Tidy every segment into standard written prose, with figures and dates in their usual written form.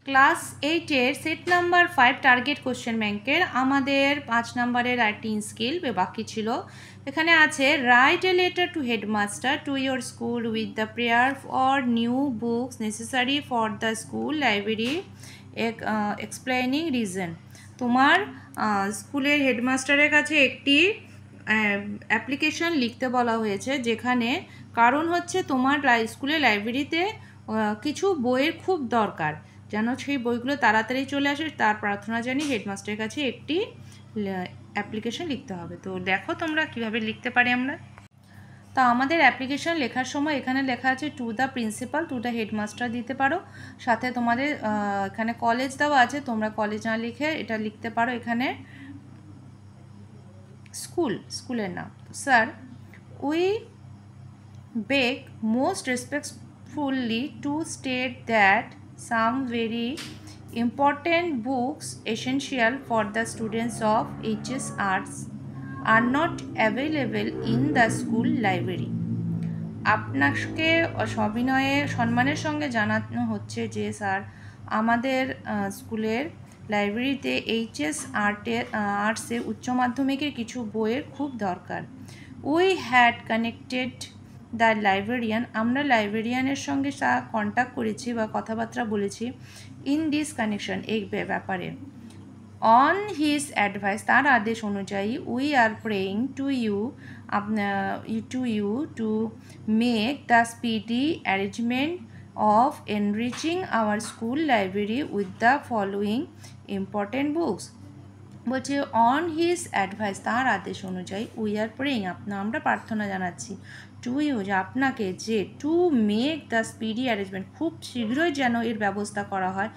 Class 8-এর set number 5 target question ব্যাংকের আমাদের 5 নম্বরের রাইটিং স্কিল বাকি ছিল। এখানে আছে write a letter to headmaster to your school with the prayer for new books necessary for the school library explaining reason. তোমার স্কুলের হেডমাস্টারের কাছে একটি অ্যাপ্লিকেশন লিখতে বলা হয়েছে, যেখানে কারণ হচ্ছে তোমার স্কুলের লাইব্রেরিতে কিছু বইয়ের খুব দরকার, যেন সেই বইগুলো তাড়াতাড়ি চলে আসে তার প্রার্থনা জানিয়ে হেডমাস্টারের কাছে একটি অ্যাপ্লিকেশন লিখতে হবে। তো দেখো তোমরা কিভাবে লিখতে পারি আমরা। তা আমাদের অ্যাপ্লিকেশন লেখার সময় এখানে লেখা আছে to the principal, to the headmaster দিতে পারো, সাথে তোমাদের এখানে কলেজ দেওয়া আছে, তোমরা কলেজ না লিখে এটা লিখতে পারো এখানে স্কুলের নাম। Sir, we beg most respectfully two state that some very important books essential for the students of HS Arts are not available in the school library. আপনাকে সবিনয়ে সম্মানের সঙ্গে জানানো হচ্ছে যে স্যার, আমাদের স্কুলের লাইব্রেরিতে HS আর্টসের উচ্চ মাধ্যমিকের কিছু বইয়ের খুব দরকার। We had connected the librarian, আমরা লাইব্রেরিয়ানের সঙ্গে কন্ট্যাক্ট করেছি বা কথাবার্তা বলেছি ইন দিস কানেকশন, এই ব্যাপারে। অন হিজ অ্যাডভাইস, তার আদেশ অনুযায়ী we are praying to you to make the speedy arrangement of enriching our school library with the following important books. বলছে অন হিজ অ্যাডভাইস, তার আদেশ অনুযায়ী উই আর প্রেয়িং, আমরা প্রার্থনা জানাচ্ছি টু ইউ, যে আপনাকে, যে to make the speedy arrangement, খুব শীঘ্রই যেন এর ব্যবস্থা করা হয়,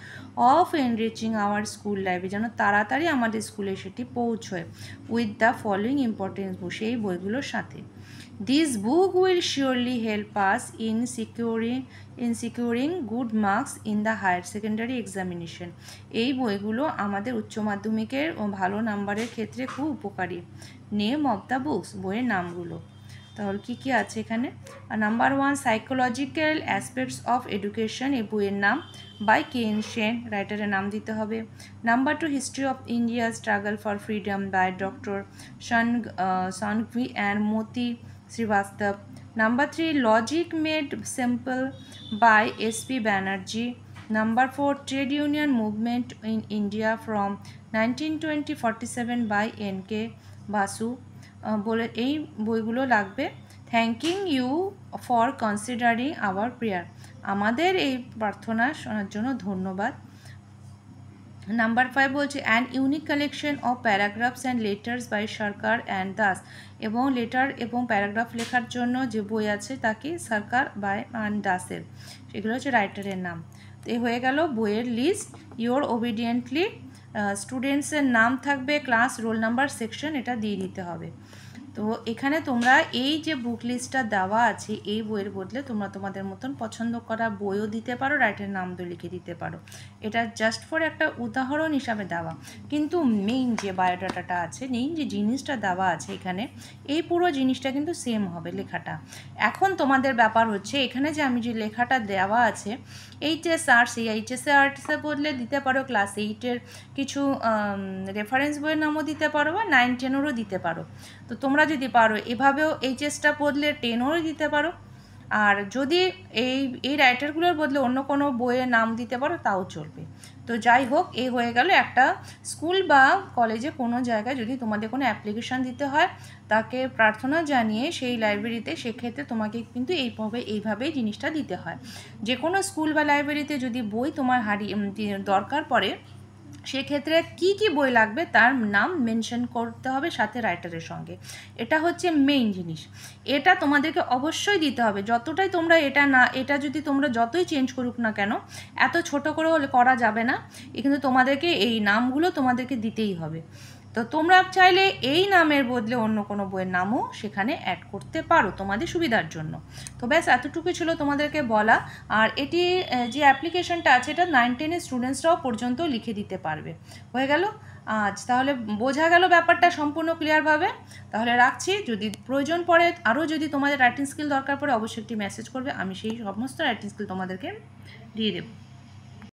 of enriching our school library, যেন তাড়াতাড়ি আমাদের স্কুলে সেটি পৌঁছয়, with the following importance book, সেই বইগুলোর সাথে। This book will surely help us in securing good marks in the higher secondary examination, এই বইগুলো আমাদের উচ্চ মাধ্যমিকের ভালো নাম্বারের ক্ষেত্রে খুব উপকারী। নেম অফ দ্য বুকস, বইয়ের নামগুলো তাহলে কী কী আছে এখানে। Number 1 psychological aspects of education, এই বইয়ের নাম, বাই কেন সেন, রাইটারের নাম দিতে হবে। Number 2 history of India struggle for freedom by doctor Sanghi and Moti Srivastava. Number 3 logic made simple by SP Banerjee. Number 4 trade union movement in India from 1920-47 by NK Basu. বলে এই বইগুলো লাগবে। Thanking you for considering our prayer, আমাদের এই প্রার্থনা শোনার জন্য ধন্যবাদ। নাম্বার 5 বলছে an unique collection of paragraphs and letters by Sarkar and Das, এবং লেটার এবং প্যারাগ্রাফ লেখার জন্য যে বই আছে তাকে সরকার বাই অ্যান্ড দাসের, সেগুলো হচ্ছে রাইটারের নাম। তো এই হয়ে গেল বইয়ের লিস্ট। ইয়োর ওবিডিয়েন্টলি, স্টুডেন্টসের নাম থাকবে, ক্লাস, রোল নাম্বার, সেকশন, এটা দিয়ে দিতে হবে। তো এখানে তোমরা এই যে বুক লিস্টটা দেওয়া আছে, এই বইয়ের বদলে তোমরা তোমাদের মতন পছন্দ করা বইও দিতে পারো, রাইটার নাম তো লিখে দিতে পারো। এটা জাস্ট ফর একটা উদাহরণ হিসাবে দেওয়া, কিন্তু মেইন যে বায়োডাটাটা আছে, মেইন যে জিনিসটা দেওয়া আছে এখানে, এই পুরো জিনিসটা কিন্তু সেম হবে লেখাটা। এখন তোমাদের ব্যাপার হচ্ছে এখানে যে আমি যে লেখাটা দেওয়া আছে HS আর্টস, এই HS আর্টসের বদলে দিতে পারো ক্লাস 8-এর কিছু রেফারেন্স বইয়ের নামও দিতে পারো, বা 9-10-এরও দিতে পারো। তো তোমরা যদি পারো এভাবেও HSটা বদলে 10-ও দিতে পারো, আর যদি এই রাইটারগুলোর বদলে অন্য কোনো বইয়ের নাম দিতে পারো তাও চলবে। তো যাই হোক, এই হয়ে গেল একটা স্কুল বা কলেজে কোনো জায়গায় যদি তোমাদের কোনো অ্যাপ্লিকেশান দিতে হয় তাকে প্রার্থনা জানিয়ে সেই লাইব্রেরিতে, সেক্ষেত্রে তোমাকে কিন্তু এইভাবেই জিনিসটা দিতে হয়। যে কোনো স্কুল বা লাইব্রেরিতে যদি বই তোমার দরকার পড়ে, সেক্ষেত্রে কী কী বই লাগবে তার নাম মেনশন করতে হবে সাথে রাইটারের সঙ্গে। এটা হচ্ছে মেইন জিনিস, এটা তোমাদেরকে অবশ্যই দিতে হবে। যতটাই তোমরা এটা যদি তোমরা যতই চেঞ্জ করুক না কেন, এত ছোট করে করা যাবে না, কিন্তু তোমাদেরকে এই নামগুলো তোমাদেরকে দিতেই হবে। তো তোমরা চাইলে এই নামের বদলে অন্য কোনো বইয়ের নামও সেখানে অ্যাড করতে পারো তোমাদের সুবিধার জন্য। তো ব্যাস এতটুকু ছিল তোমাদেরকে বলা। আর এটি যে অ্যাপ্লিকেশনটা আছে, এটা 9-10-এর স্টুডেন্টসরাও পর্যন্ত লিখে দিতে পারবে। হয়ে গেল আজ, তাহলে বোঝা গেল ব্যাপারটা সম্পূর্ণ ক্লিয়ারভাবে। তাহলে রাখছি, যদি প্রয়োজন পড়ে আরও যদি তোমাদের রাইটিং স্কিল দরকার পড়ে অবশ্যই একটি মেসেজ করবে, আমি সেই সমস্ত রাইটিং স্কিল তোমাদেরকে দিয়ে দেবো।